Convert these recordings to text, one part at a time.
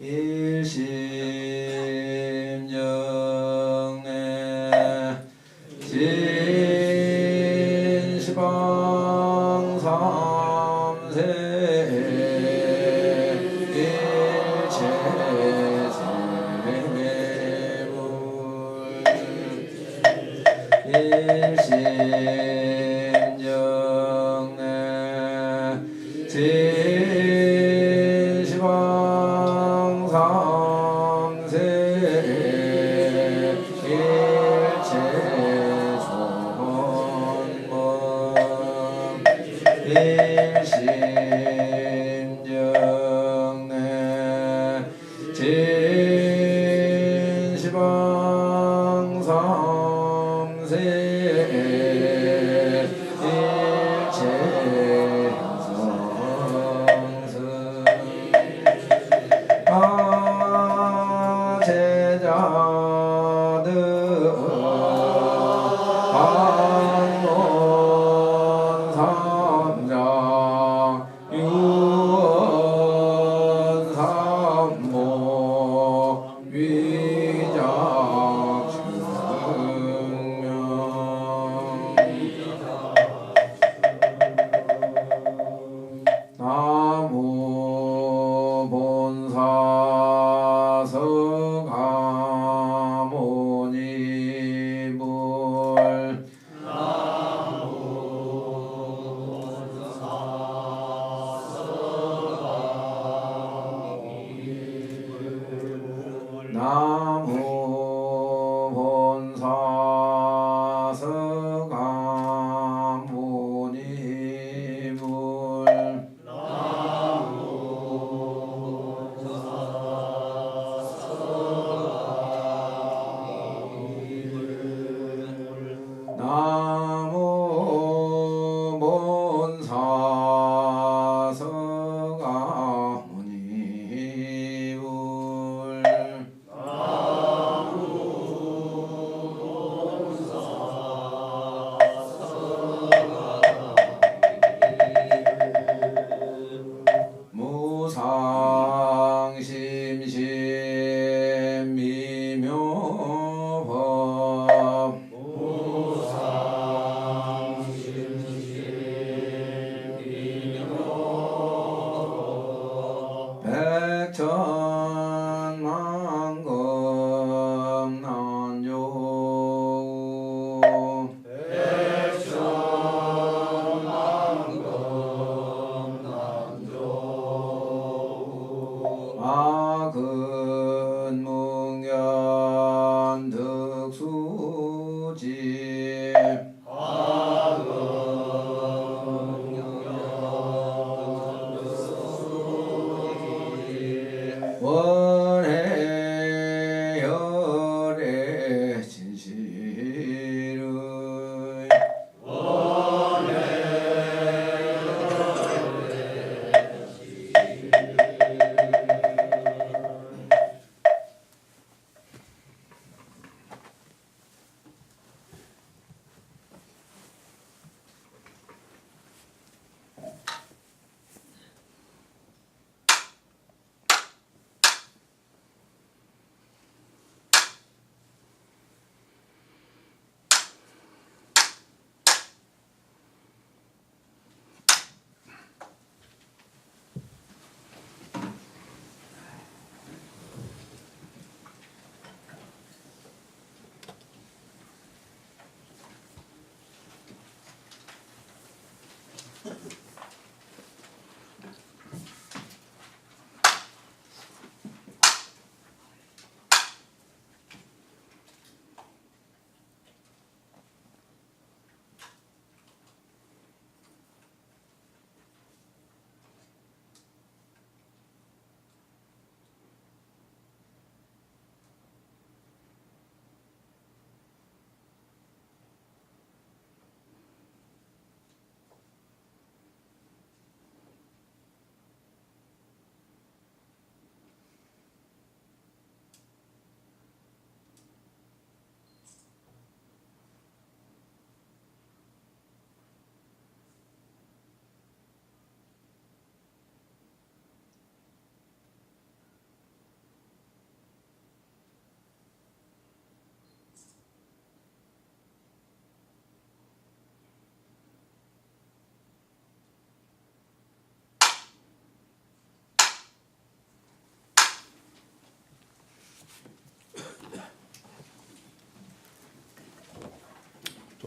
일심정에 진시방삼세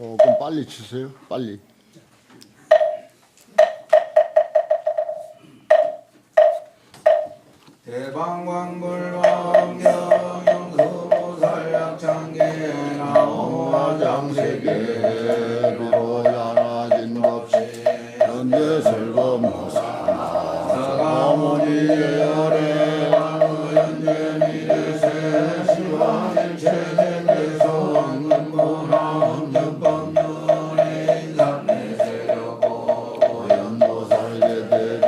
조금 빨리 치세요. 빨리. 대방광불왕경영수보살약창계나오화장세계로 야나진 법시 현재 설검무사나 사가모니의 열애 현재미래세 시황일체대대서 은문함정법률의 인삼내세려고 연보살계대주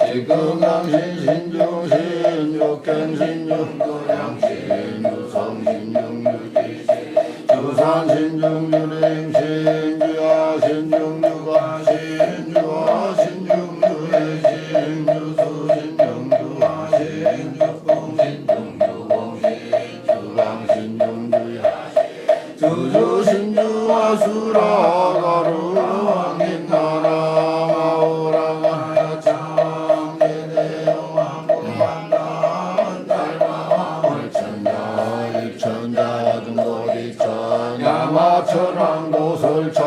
직금강신신중신육갱신육도양신유성신육유지신 야마천왕 도설천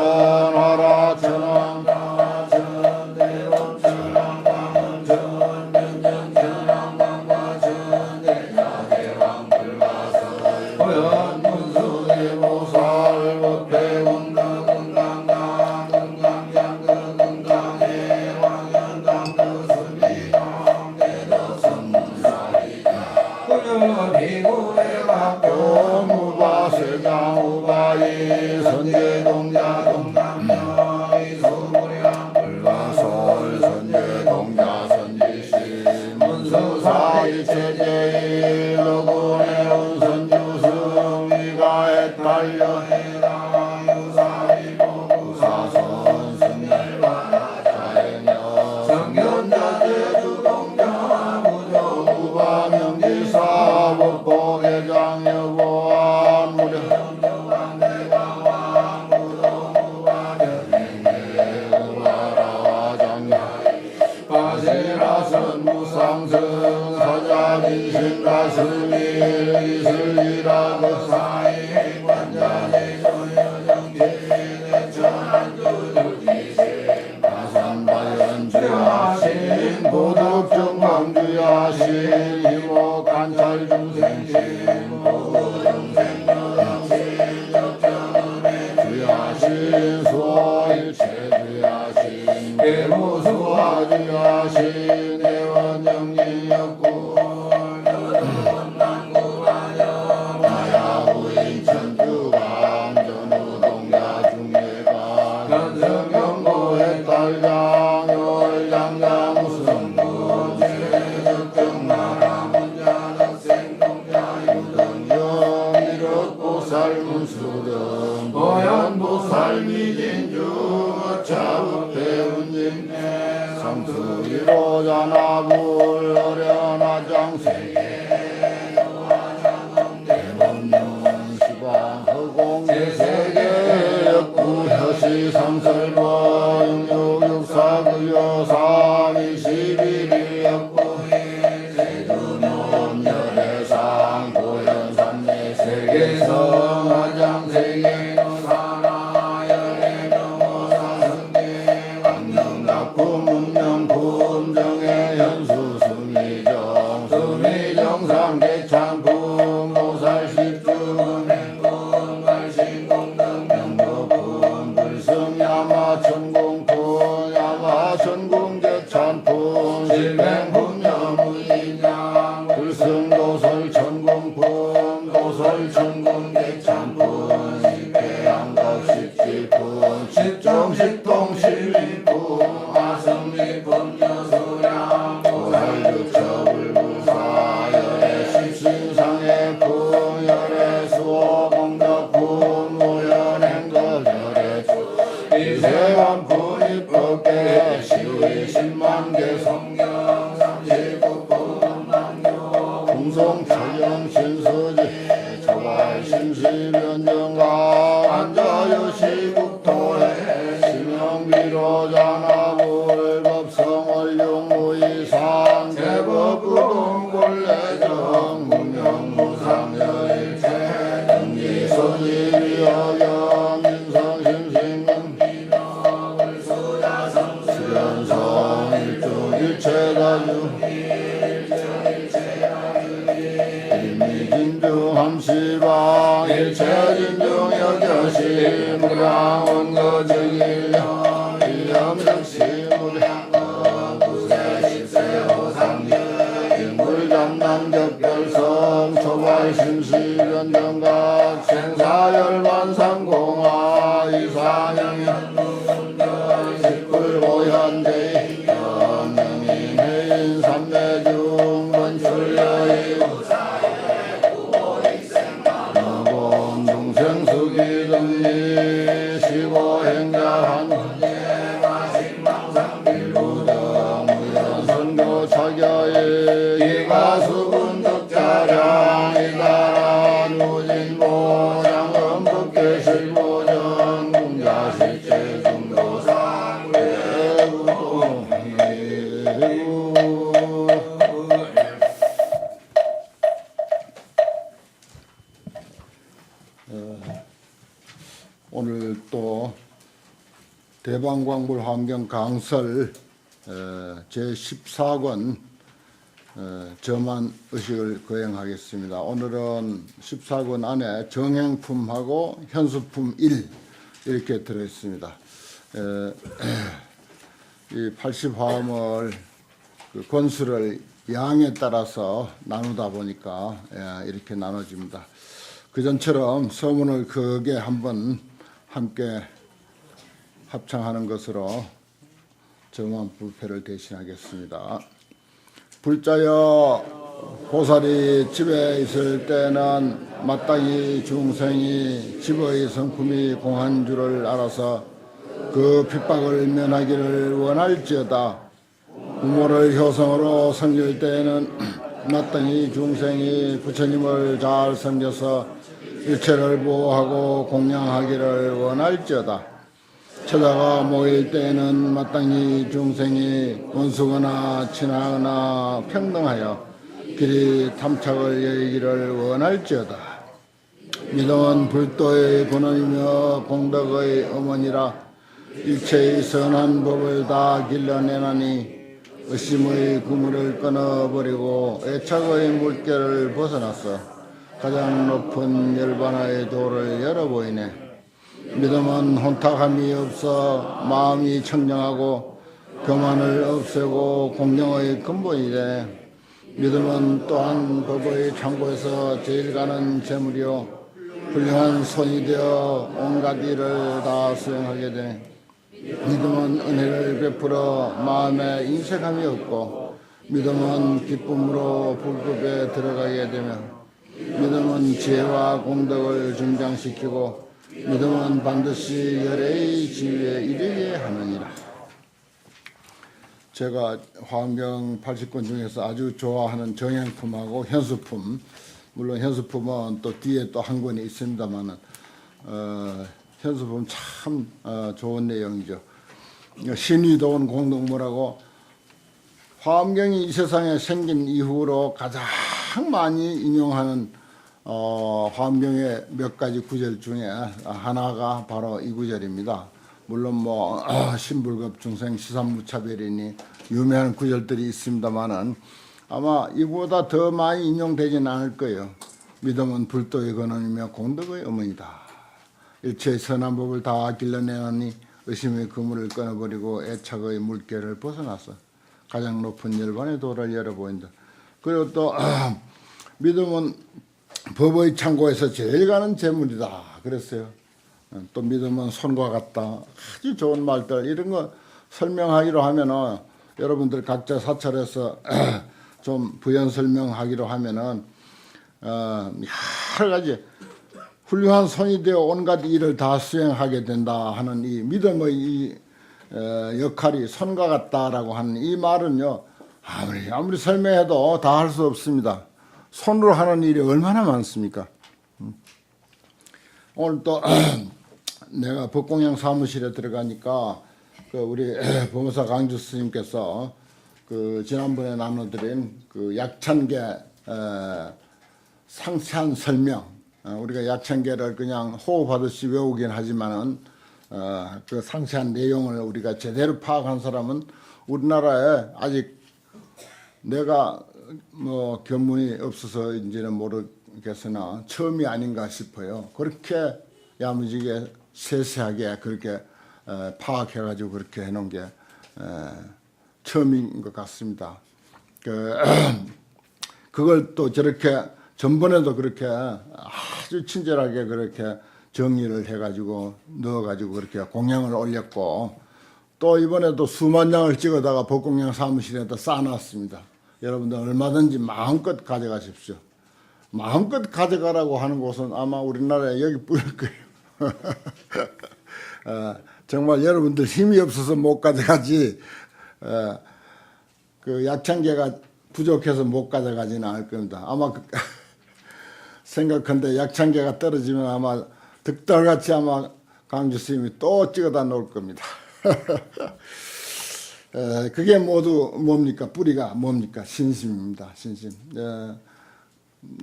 화라천왕 가천 대원천왕 광원천 명령천왕 광과천 대야대왕 불가설 호연문수대보살 법회원덕은강강 은강양극은강해 왕연강극스미강 대덕성문사리 호연비구대학교 무바세장우바이 선제동자동남녀이 소무량 불가설 선제동자선지시 문수사이체제이 너군의 운선주승 위가에 달려해라 유사이보구사선 승열바라 자행여 성견자제주동자 무조우바명지사 법보계장여보안 무려 무상승 사자민신 가슴이 이슬이라고 사이 관자의 조여정지의 천안주주지세 가산발연주하신 보덕정광주하신 이목관찰중생신 보중생여영신 역정은혜 주하신 수호일체주하신 대무수화주하신 대원정리역구 여덕원난구마영 마야부인천주강 전우동야중예강 연성경고의 딸장 열장장무성구 제적정나라 문자덕생동자 유등영 일억보살문수등 보현보살 미진주 어차법배운진내 상수위로자나불 어려나장세계 대법륜시방 허공제세계 역구혀시상설법 육육육사구여삼이십일이 역구이 세두면 열애상 고현삼내 세계성 화장세계 노사나 열애명호사승계 강릉각품 문명품정의 현수수미정 수미정상계창품 보살십주금 행금 갈신공등 명도품 불승야마천공품 야마천공계찬품 실맹품 여무인양 불승도설천공품 도설천공계찬품 십배양덕십지품 십종십통십리품 아성리품 여수양 보살육처불부사열의 십신상의 품 열의 수호공덕품 무연행거열의 이세관품 입법계 시의 10만개 성경 39품 남교 공성차영 신수지 저발 심시변정가 안자여시국토에 심영비로자나불 법성월룡무이상 제법구동골래정 문명무상여일체 등기소지비여경 인성심 삼시방 일체 진중 여겨시 무량 원거 정일령 일념적시 무량 구세 십세 호상경 인물장남적별성 초발심시 변정각 생사열반상공화 이사영현 식불보현대 영명인 삼매중 원출여의 동생수기 등리 시고행자한 무연선교 차겨의 이가수분 덕자량 이다란 우진보장 음법계실보정 공자실체 중도상 외구도 오늘 또 대방광불 환경 강설 제14권 저만 의식을 거행하겠습니다. 오늘은 14권 안에 정행품하고 현수품 1 이렇게 들어있습니다. 이 80화음을 그 권수를 양에 따라서 나누다 보니까 이렇게 나눠집니다. 그전처럼 서문을 크게 한번 함께 합창하는 것으로 저만 불패를 대신하겠습니다. 불자여 보살이 집에 있을 때는 마땅히 중생이 집의 성품이 공한 줄을 알아서 그 핍박을 면하기를 원할지어다. 부모를 효성으로 섬길 때에는 마땅히 중생이 부처님을 잘 섬겨서 일체를 보호하고 공양하기를 원할지어다. 처자가 모일 때에는 마땅히 중생이 원수거나 친하거나 평등하여 길이 탐착을 여기기를 원할지어다. 믿음은 불도의 근원이며 공덕의 어머니라. 일체의 선한 법을 다 길러내나니 의심의 그물을 끊어버리고 애착의 물결을 벗어났어 가장 높은 열반의 도를 열어보이네. 믿음은 혼탁함이 없어 마음이 청정하고 교만을 없애고 공경의 근본이래. 믿음은 또한 법의 창고에서 제일 가는 재물이요 훌륭한 손이 되어 온갖 일을 다 수행하게 되네. 믿음은 은혜를 베풀어 마음에 인색함이 없고 믿음은 기쁨으로 불급에 들어가게 되며 믿음은 지혜와 공덕을 증장시키고 믿음은 반드시 열애의 지위에 이르게 하느니라. 제가 화엄경 80권 중에서 아주 좋아하는 정행품하고 현수품, 물론 현수품은 또 뒤에 또 한 권이 있습니다만은 현수품 참 좋은 내용이죠. 신의도원 공덕무라고 화엄경이 이 세상에 생긴 이후로 가장 많이 인용하는 화엄경의 몇 가지 구절 중에 하나가 바로 이 구절입니다. 물론 뭐 신불급 중생 시삼무차별이니 유명한 구절들이 있습니다만은 아마 이보다 더 많이 인용되지는 않을 거예요. 믿음은 불도의 근원이며 공덕의 어머니다. 일체의 선한 법을 다 길러내나니 의심의 그물을 끊어버리고 애착의 물결을 벗어났어 가장 높은 열반의 도를 열어보인다. 그리고 또 믿음은 법의 창고에서 제일 가는 재물이다 그랬어요. 또 믿음은 손과 같다. 아주 좋은 말들 이런 거 설명하기로 하면은 여러분들 각자 사찰에서 좀 부연 설명하기로 하면은 여러 가지 훌륭한 손이 되어 온갖 일을 다 수행하게 된다 하는 이 믿음의 이 역할이 손과 같다라고 하는 이 말은요 아무리 설명해도 다 할 수 없습니다. 손으로 하는 일이 얼마나 많습니까? 오늘 또 내가 법공양 사무실에 들어가니까 그 우리 법무사 강주 스님께서 그 지난번에 나눠드린 그 약찬계 상세한 설명, 우리가 약찬계를 그냥 호흡하듯이 외우긴 하지만은 그 상세한 내용을 우리가 제대로 파악한 사람은 우리나라에 아직 내가 뭐 견문이 없어서인지는 대통령께서는 처음이 아닌가 싶어요. 그렇게 야무지게 세세하게 그렇게 파악해가지고 그렇게 해놓은 게 처음인 것 같습니다. 그걸 또 저렇게 전번에도 그렇게 아주 친절하게 그렇게 정리를 해가지고 넣어가지고 그렇게 공양을 올렸고, 또 이번에도 수만 장을 찍어다가 법공양 사무실에다 쌓아놨습니다. 여러분들 얼마든지 마음껏 가져가십시오. 마음껏 가져가라고 하는 곳은 아마 우리나라에 여기 뿐일 거예요. 정말 여러분들 힘이 없어서 못 가져가지, 그 약창계가 부족해서 못 가져가지는 않을 겁니다. 아마 생각한데 약창계가 떨어지면 아마 득달같이 아마 강주 스님이 또 찍어다 놓을 겁니다. 그게 모두 뭡니까? 뿌리가 뭡니까? 신심입니다. 신심.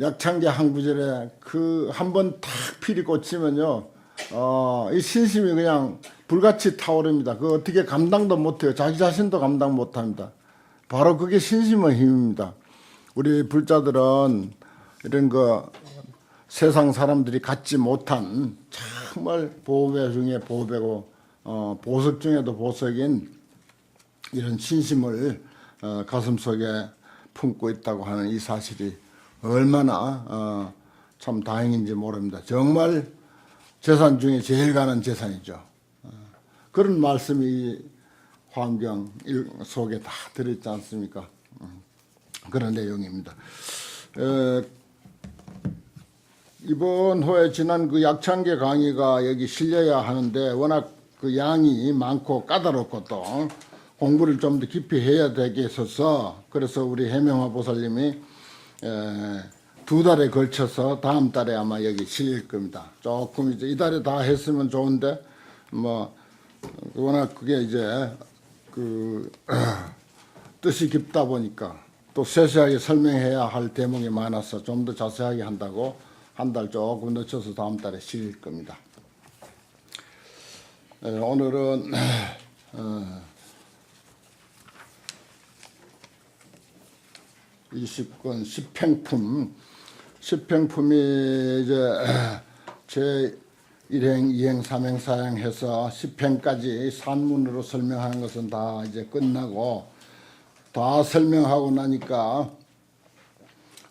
약창계 한 구절에 그 한 번 탁 피리 꽂히면요, 이 신심이 그냥 불같이 타오릅니다. 그 어떻게 감당도 못해요. 자기 자신도 감당 못합니다. 바로 그게 신심의 힘입니다. 우리 불자들은 이런 거 세상 사람들이 갖지 못한 정말 보배 중에 보배고 보석 중에도 보석인 이런 신심을 가슴속에 품고 있다고 하는 이 사실이 얼마나 참 다행인지 모릅니다. 정말 재산 중에 제일 가는 재산이죠. 그런 말씀이 환경 속에 다 들어있지 않습니까? 그런 내용입니다. 이번 호에 지난 그 약창계 강의가 여기 실려야 하는데 워낙 그 양이 많고 까다롭고 또 공부를 좀 더 깊이 해야 되겠어서, 그래서 우리 해명화 보살님이 2달에 걸쳐서 다음 달에 아마 여기 실릴 겁니다. 조금 이제 이달에 다 했으면 좋은데 뭐 워낙 그게 이제 그 뜻이 깊다 보니까 또 세세하게 설명해야 할 대목이 많아서 좀 더 자세하게 한다고 한 달 조금 늦춰서 다음 달에 실릴 겁니다. 오늘은 20권 10행품, 10행품이 이제 제 1행, 2행, 3행, 4행 해서 10행까지 산문으로 설명하는 것은 다 이제 끝나고, 다 설명하고 나니까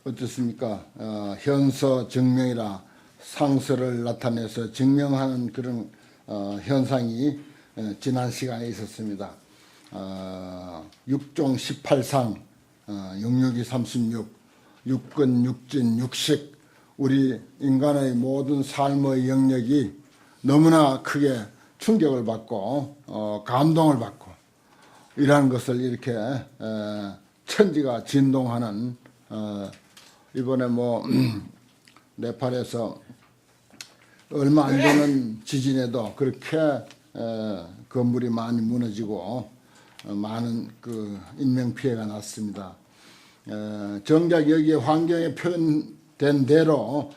어떻습니까? 현서 증명이라 상서를 나타내서 증명하는 그런 현상이 지난 시간에 있었습니다. 6종 18상, 영육이 36, 육근, 육진, 육식, 우리 인간의 모든 삶의 영역이 너무나 크게 충격을 받고 감동을 받고 이러한 것을 이렇게 천지가 진동하는, 이번에 뭐 네팔에서 얼마 안 되는 지진에도 그렇게 건물이 많이 무너지고 많은 그 인명 피해가 났습니다. 정작 여기에 환경에 표현된 대로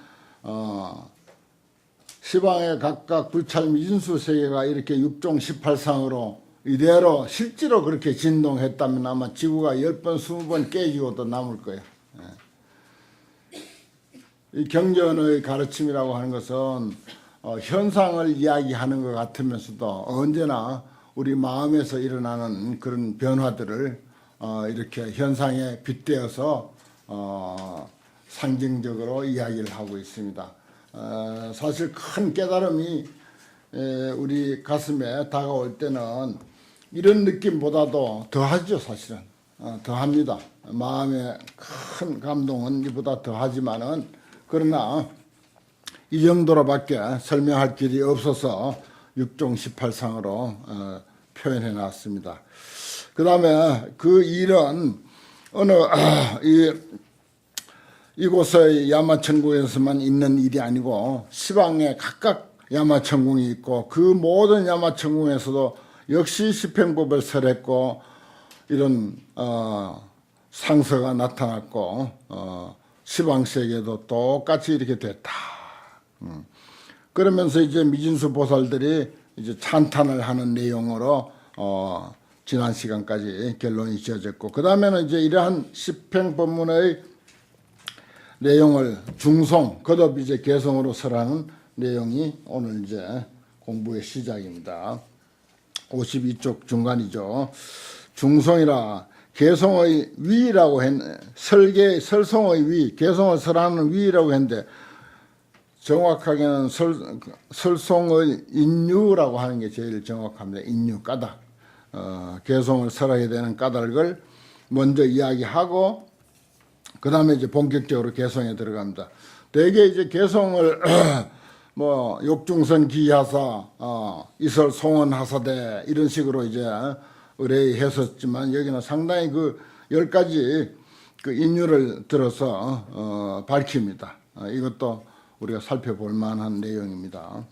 시방의 각각 불찰 미진수 세계가 이렇게 6종 18상으로 이대로 실제로 그렇게 진동했다면 아마 지구가 10번 20번 깨지고도 남을 거예요. 이 경전의 가르침이라고 하는 것은 현상을 이야기하는 것 같으면서도 언제나 우리 마음에서 일어나는 그런 변화들을 이렇게 현상에 빗대어서 상징적으로 이야기를 하고 있습니다. 사실 큰 깨달음이 우리 가슴에 다가올 때는 이런 느낌보다도 더하죠. 사실은 더합니다. 마음의 큰 감동은 이보다 더하지만은, 그러나 이 정도로밖에 설명할 길이 없어서 6종 18상으로 표현해 놨습니다. 그 다음에 그 일은 어느 이곳의 야마천궁에서만 있는 일이 아니고 시방에 각각 야마천궁이 있고 그 모든 야마천궁에서도 역시 십행법을 설했고 이런 상서가 나타났고 시방세계도 똑같이 이렇게 됐다. 그러면서 이제 미진수 보살들이 이제 찬탄을 하는 내용으로 지난 시간까지 결론이 지어졌고, 그 다음에는 이제 이러한 십행법문의 내용을 중송 거듭 이제 개성으로 설하는 내용이 오늘 이제 공부의 시작입니다. 52쪽 중간이죠. 중송이라 개성의 위라고 했네. 설송의 위, 개성을 설하는 위라고 했는데 정확하게는 설송의 인유라고 하는 게 제일 정확합니다. 인유 까닭. 개성을 설하게 되는 까닭을 먼저 이야기하고 그 다음에 이제 본격적으로 개성에 들어갑니다. 대개 이제 개성을 뭐 욕중선 기하사, 이설 송원 하사대 이런 식으로 이제 의뢰했었지만 여기는 상당히 그 10가지 그 인유를 들어서 밝힙니다. 이것도 우리가 살펴볼 만한 내용입니다.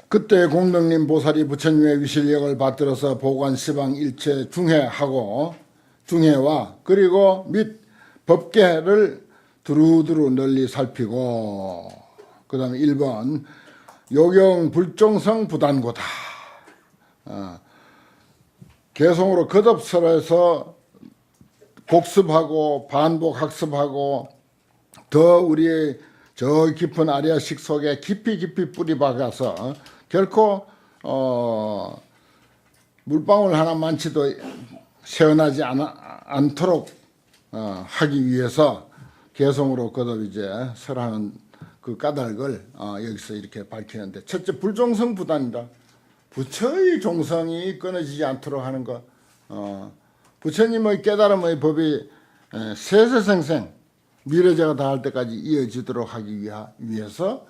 그때 공덕님 보살이 부처님의 위실력을 받들어서 보관 시방 일체 중해와 그리고 및 법계를 두루두루 널리 살피고 그 다음에 1번 요경 불종성 부단고다. 개성으로 거듭설해서 복습하고 반복 학습하고 더 우리의 저 깊은 아리아식 속에 깊이 뿌리 박아서 결코 물방울 하나만치도 새어나지 않도록 하기 위해서 개성으로 거듭 이제 설하는 그 까닭을 여기서 이렇게 밝히는데 첫째 불종성 부단이다. 부처의 종성이 끊어지지 않도록 하는 것. 부처님의 깨달음의 법이 세세생생 미래제가 다할 때까지 이어지도록 하기 위해서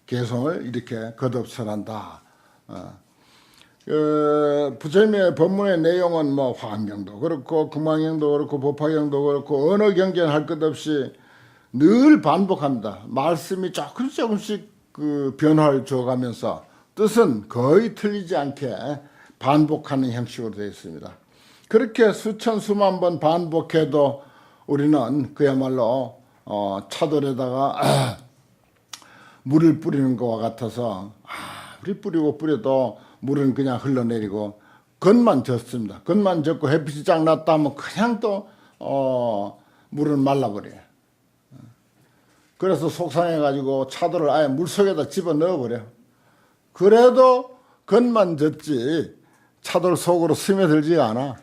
개성을 이렇게 거듭설한다. 부처님의 법문의 내용은 뭐 화엄경도 그렇고 금강경도 그렇고 법화경도 그렇고 어느 경전 할 것 없이 늘 반복합니다. 말씀이 조금씩 그 변화를 줘가면서 뜻은 거의 틀리지 않게 반복하는 형식으로 되어 있습니다. 그렇게 수천 수만 번 반복해도 우리는 그야말로 차돌에다가 물을 뿌리는 것과 같아서 물이 뿌려도 물은 그냥 흘러내리고 겉만 젖습니다. 겉만 젖고 햇빛이 쫙 났다 하면 그냥 또 물은 말라버려요. 그래서 속상해가지고 차돌을 아예 물속에다 집어넣어버려. 그래도 겉만 젖지 차돌 속으로 스며들지가 않아.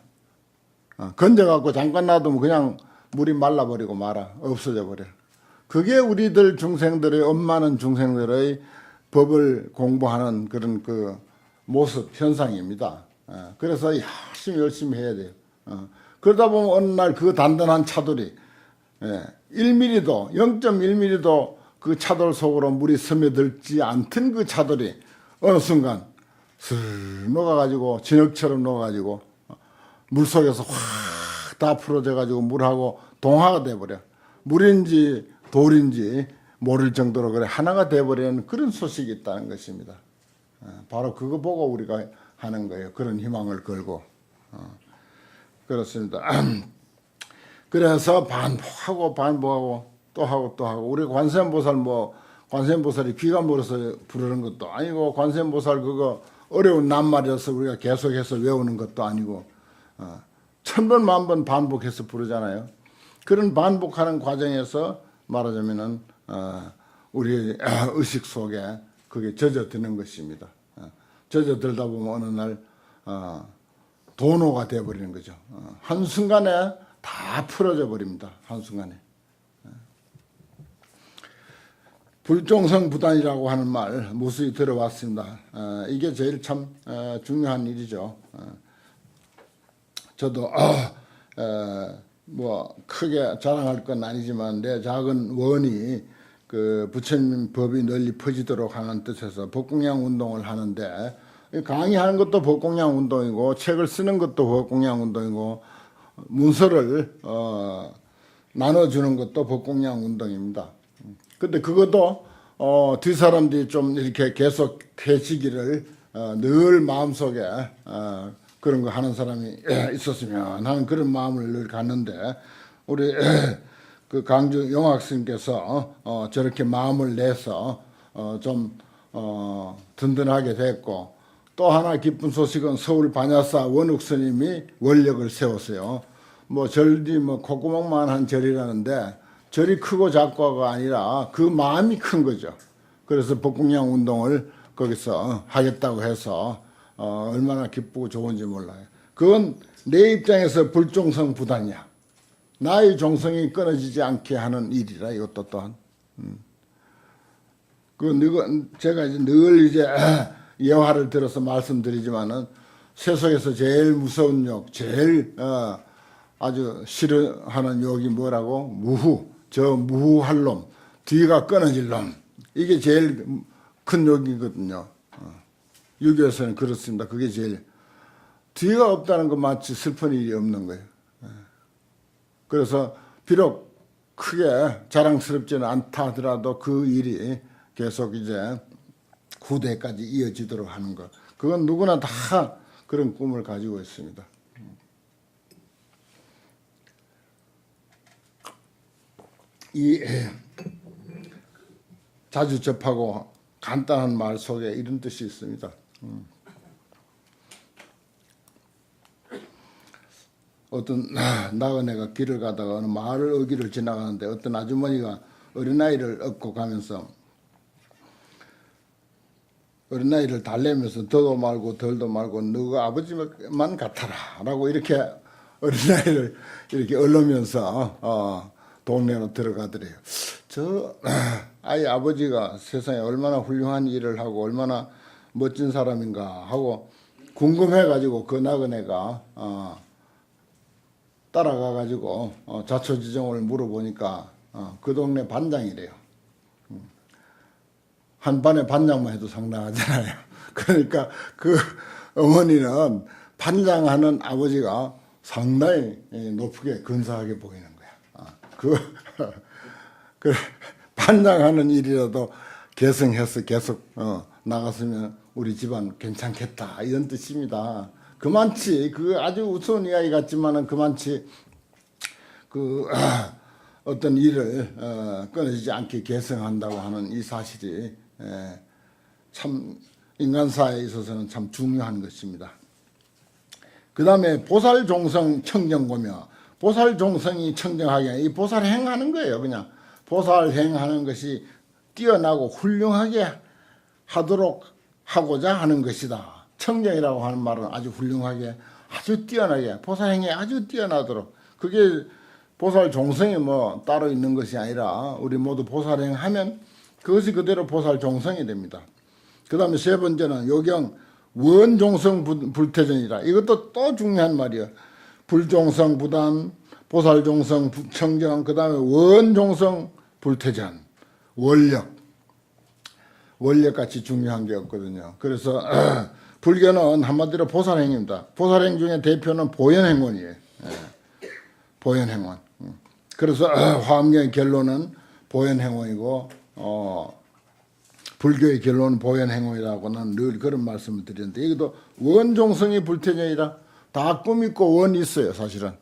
건져갖고 잠깐 놔두면 그냥 물이 말라버리고 말아. 없어져 버려. 그게 우리들 중생들의 엄마는 중생들의 법을 공부하는 그런 그 모습 현상입니다. 그래서 열심히 해야 돼요. 그러다 보면 어느 날 그 단단한 차돌이 1mm도 0.1mm도 그 차돌 속으로 물이 스며들지 않던 그 차돌이 어느 순간 슬 녹아가지고 진흙처럼 녹아가지고 물속에서 확 다 풀어져가지고 물하고 동화가 돼버려. 물인지 돌인지 모를 정도로 그래 하나가 돼버리는 그런 소식이 있다는 것입니다. 바로 그거 보고 우리가 하는 거예요. 그런 희망을 걸고. 그렇습니다. 그래서 반복하고 또 하고 우리 관세음보살이 귀가 멀어서 부르는 것도 아니고 관세음보살 그거 어려운 낱말이어서 우리가 계속해서 외우는 것도 아니고 1000번 만번 반복해서 부르잖아요. 그런 반복하는 과정에서 말하자면은 우리 의식 속에 그게 젖어드는 것입니다. 젖어들다 보면 어느 날 도노가 되어버리는 거죠. 한순간에 다 풀어져 버립니다. 한순간에. 불종성 부단이라고 하는 말 무수히 들어봤습니다. 이게 제일 참 중요한 일이죠. 저도 뭐 크게 자랑할 건 아니지만 내 작은 원이 그 부처님 법이 널리 퍼지도록 하는 뜻에서 법공양 운동을 하는데 강의하는 것도 법공양 운동이고 책을 쓰는 것도 법공양 운동이고 문서를 나눠주는 것도 법공양 운동입니다. 근데 그것도 뒷사람들이 좀 이렇게 계속 해지기를 늘 마음속에 그런 거 하는 사람이 있었으면 하는 그런 마음을 늘 갖는데 우리 그 강주 영학스님께서 저렇게 마음을 내서 좀 든든하게 됐고 또 하나 기쁜 소식은 서울 반야사 원욱스님이 원력을 세웠어요. 뭐 절이 뭐 콧구멍만한 절이라는데 절이 크고 작고가 아니라 그 마음이 큰 거죠. 그래서 복궁양 운동을 거기서 하겠다고 해서 얼마나 기쁘고 좋은지 몰라요. 그건 내 입장에서 불종성 부단이야. 나의 종성이 끊어지지 않게 하는 일이라 이것도 또한. 제가 늘 이제 예화를 들어서 말씀드리지만은 세상에서 제일 무서운 욕, 제일 아주 싫어하는 욕이 뭐라고? 무후. 저 무후할 놈, 뒤가 끊어질 놈. 이게 제일 큰 욕이거든요. 유교에서는 그렇습니다. 그게 제일. 뒤가 없다는 건 마치 슬픈 일이 없는 거예요. 그래서 비록 크게 자랑스럽지는 않다 하더라도 그 일이 계속 이제 후대까지 이어지도록 하는 것. 그건 누구나 다 그런 꿈을 가지고 있습니다. 자주 접하고 간단한 말 속에 이런 뜻이 있습니다. 어떤 나그네가 길을 가다가 어느 마을 어귀를 지나가는데 어떤 아주머니가 어린아이를 업고 가면서 어린아이를 달래면서 더도 말고 덜도 말고 너가 아버지만 같아라 라고 이렇게 어린아이를 이렇게 얼르면서 동네로 들어가더래요. 저 아이 아버지가 세상에 얼마나 훌륭한 일을 하고 얼마나 멋진 사람인가 하고 궁금해가지고 그 나그네가 따라가가지고 자초지종을 물어보니까 그 동네 반장이래요. 한 반의 반장만 해도 상당하잖아요. 그러니까 그 어머니는 반장하는 아버지가 상당히 높게 근사하게 보이는 거야. 그 반장하는 일이라도 계승해서 계속 나갔으면 우리 집안 괜찮겠다 이런 뜻입니다. 그만치 그 아주 우스운 이야기 같지만은 그만치 그 어떤 일을 끊어지지 않게 계승한다고 하는 이 사실이 참 인간사에 있어서는 참 중요한 것입니다. 그 다음에 보살종성 청정고며 보살종성이 청정하게 이 보살행하는 거예요. 그냥 보살행하는 것이 뛰어나고 훌륭하게 하도록 하고자 하는 것이다. 청정이라고 하는 말은 아주 훌륭하게 아주 뛰어나게 보살행에 아주 뛰어나도록 그게 보살종성이 뭐 따로 있는 것이 아니라 우리 모두 보살행하면 그것이 그대로 보살종성이 됩니다. 그 다음에 세 번째는 요경 원종성 불태전이라 이것도 또 중요한 말이에요. 불종성 부단 보살종성 청정 그 다음에 원종성 불태전 원력같이 중요한 게 없거든요. 그래서 불교는 한마디로 보살행입니다. 보살행 중에 대표는 보현행원이에요. 보현행원. 그래서 화엄경의 결론은 보현행원이고 불교의 결론은 보현행원이라고는 늘 그런 말씀을 드리는데 이것도 원종성이 불태전이라 다 꿈 있고 원이 있어요. 사실은.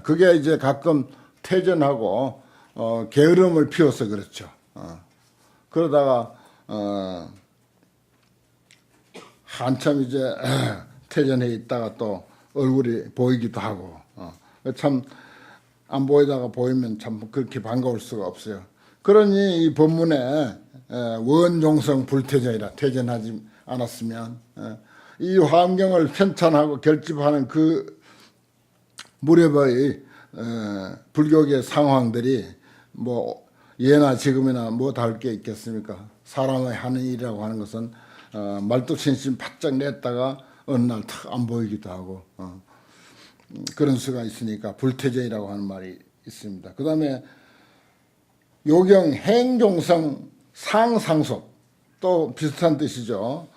그게 이제 가끔 퇴전하고 게으름을 피워서 그렇죠. 그러다가 한참 이제 퇴전해 있다가 또 얼굴이 보이기도 하고 참 안 보이다가 보이면 참 그렇게 반가울 수가 없어요. 그러니 이 법문에 원종성 불퇴전이라 퇴전하지 않았으면 이 화엄경을 편찬하고 결집하는 그 무렵의 불교계 상황들이 뭐 예나 지금이나 뭐 다를 게 있겠습니까? 사람의 하는 일이라고 하는 것은 말뚝신신 바짝 냈다가 어느 날 탁 안 보이기도 하고 그런 수가 있으니까 불태전이라고 하는 말이 있습니다. 그 다음에 요경 행종성 상상속 또 비슷한 뜻이죠.